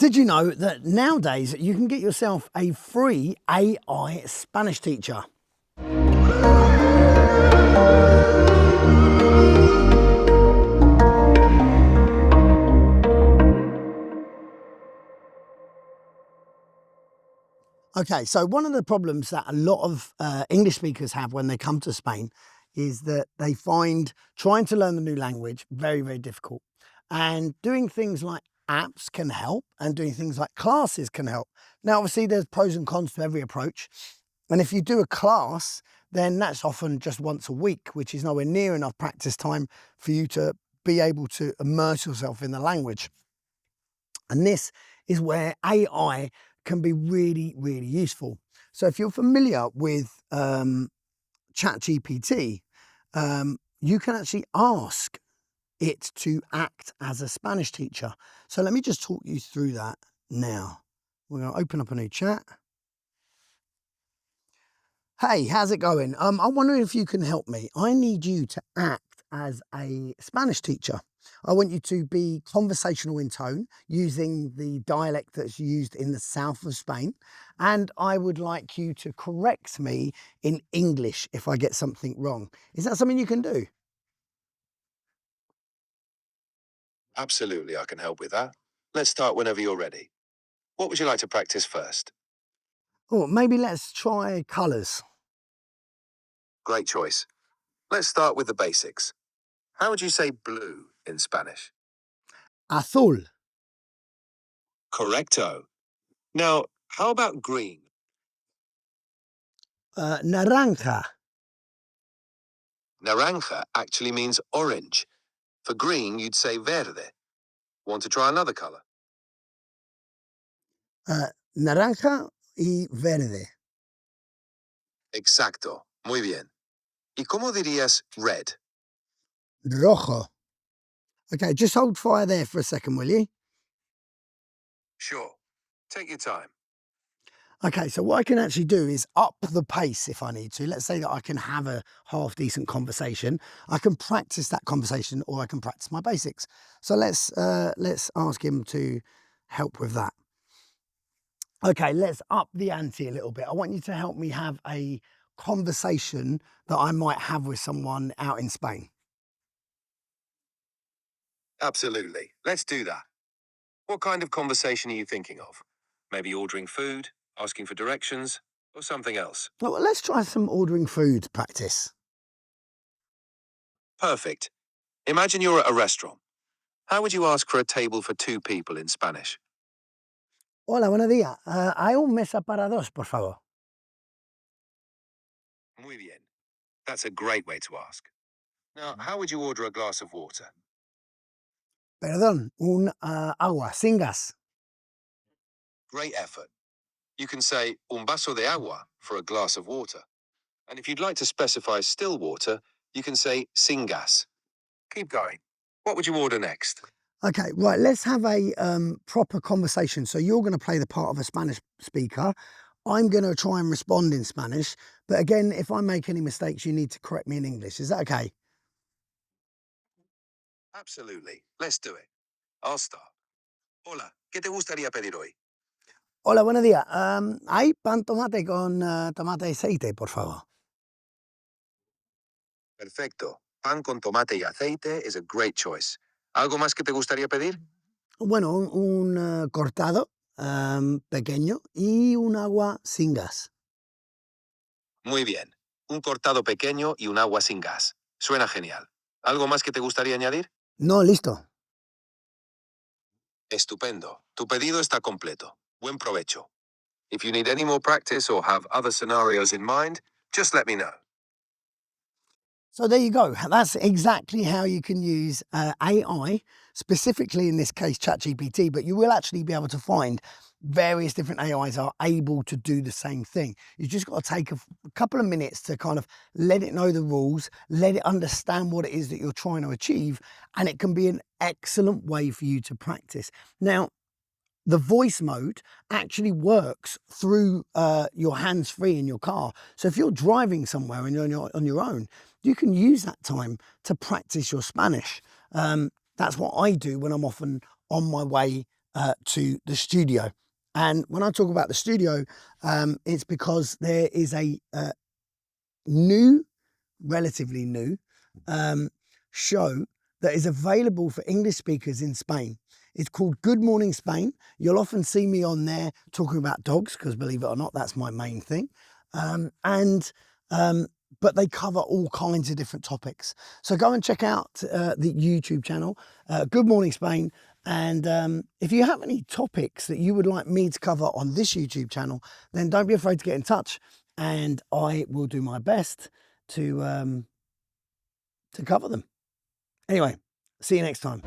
Did you know that nowadays you can get yourself a free AI Spanish teacher? Okay, so one of the problems that a lot of English speakers have when they come to Spain is that they find trying to learn the new language very, very difficult. And doing things like apps can help, and doing things like classes can help. Now, obviously, there's pros and cons to every approach. And if you do a class, then that's often just once a week, which is nowhere near enough practice time for you to be able to immerse yourself in the language. And this is where AI can be really, really useful. So if you're familiar with ChatGPT, you can actually ask it to act as a Spanish teacher. So let me just talk you through that now. We're going to open up a new chat. Hey, how's it going? I'm wondering if you can help me. I need you to act as a Spanish teacher. I want you to be conversational in tone, using the dialect that's used in the south of Spain. And I would like you to correct me in English if I get something wrong. Is that something you can do? Absolutely, I can help with that. Let's start whenever you're ready. What would you like to practice first? Or maybe let's try colours. Great choice. Let's start with the basics. How would you say blue in Spanish? Azul, Correcto. Now, how about green? naranja, Naranja actually means orange. For green, you'd say verde. Want to try another color? naranja y verde. Exacto. Muy bien. ¿Y cómo dirías red? Rojo. Okay, just hold fire there for a second, will you? Sure. Take your time. Okay, so what I can actually do is up the pace if I need to. Let's say that I can have a half decent conversation. I can practice that conversation, or I can practice my basics. So let's ask him to help with that. Okay, let's up the ante a little bit. I want you to help me have a conversation that I might have with someone out in Spain. Absolutely. Let's do that. What kind of conversation are you thinking of? Maybe ordering food, asking for directions, or something else? Well, let's try some ordering food practice. Perfect. Imagine you're at a restaurant. How would you ask for a table for two people in Spanish? Hola, buenos días. ¿Hay un mesa para dos, por favor? Muy bien. That's a great way to ask. Now, how would you order a glass of water? Perdón, un agua sin gas. Great effort. You can say un vaso de agua for a glass of water. And if you'd like to specify still water, you can say sin gas. Keep going. What would you order next? Okay, right, let's have a proper conversation. So you're going to play the part of a Spanish speaker. I'm going to try and respond in Spanish. But again, if I make any mistakes, you need to correct me in English. Is that okay? Absolutely. Let's do it. I'll start. Hola, ¿qué te gustaría pedir hoy? Hola, buenos días. ¿Hay pan tomate con tomate y aceite, por favor? Perfecto. Pan con tomate y aceite is a great choice. ¿Algo más que te gustaría pedir? Bueno, un cortado pequeño y un agua sin gas. Muy bien. Un cortado pequeño y un agua sin gas. Suena genial. ¿Algo más que te gustaría añadir? No, listo. Estupendo. Tu pedido está completo. Buen provecho. If you need any more practice or have other scenarios in mind, just let me know. So there you go. That's exactly how you can use AI, specifically in this case, ChatGPT, but you will actually be able to find various different AIs are able to do the same thing. You just got to take a couple of minutes to kind of let it know the rules, let it understand what it is that you're trying to achieve, and it can be an excellent way for you to practice. Now, the voice mode actually works through your hands-free in your car. So if you're driving somewhere and you're on your own, you can use that time to practice your Spanish. That's what I do when I'm often on my way to the studio. And when I talk about the studio, it's because there is a new, relatively new, show that is available for English speakers in Spain. It's called Good Morning Spain. You'll often see me on there talking about dogs, because believe it or not, that's my main thing. But they cover all kinds of different topics. So go and check out the YouTube channel, Good Morning Spain. And if you have any topics that you would like me to cover on this YouTube channel, then don't be afraid to get in touch, and I will do my best to cover them. Anyway, see you next time.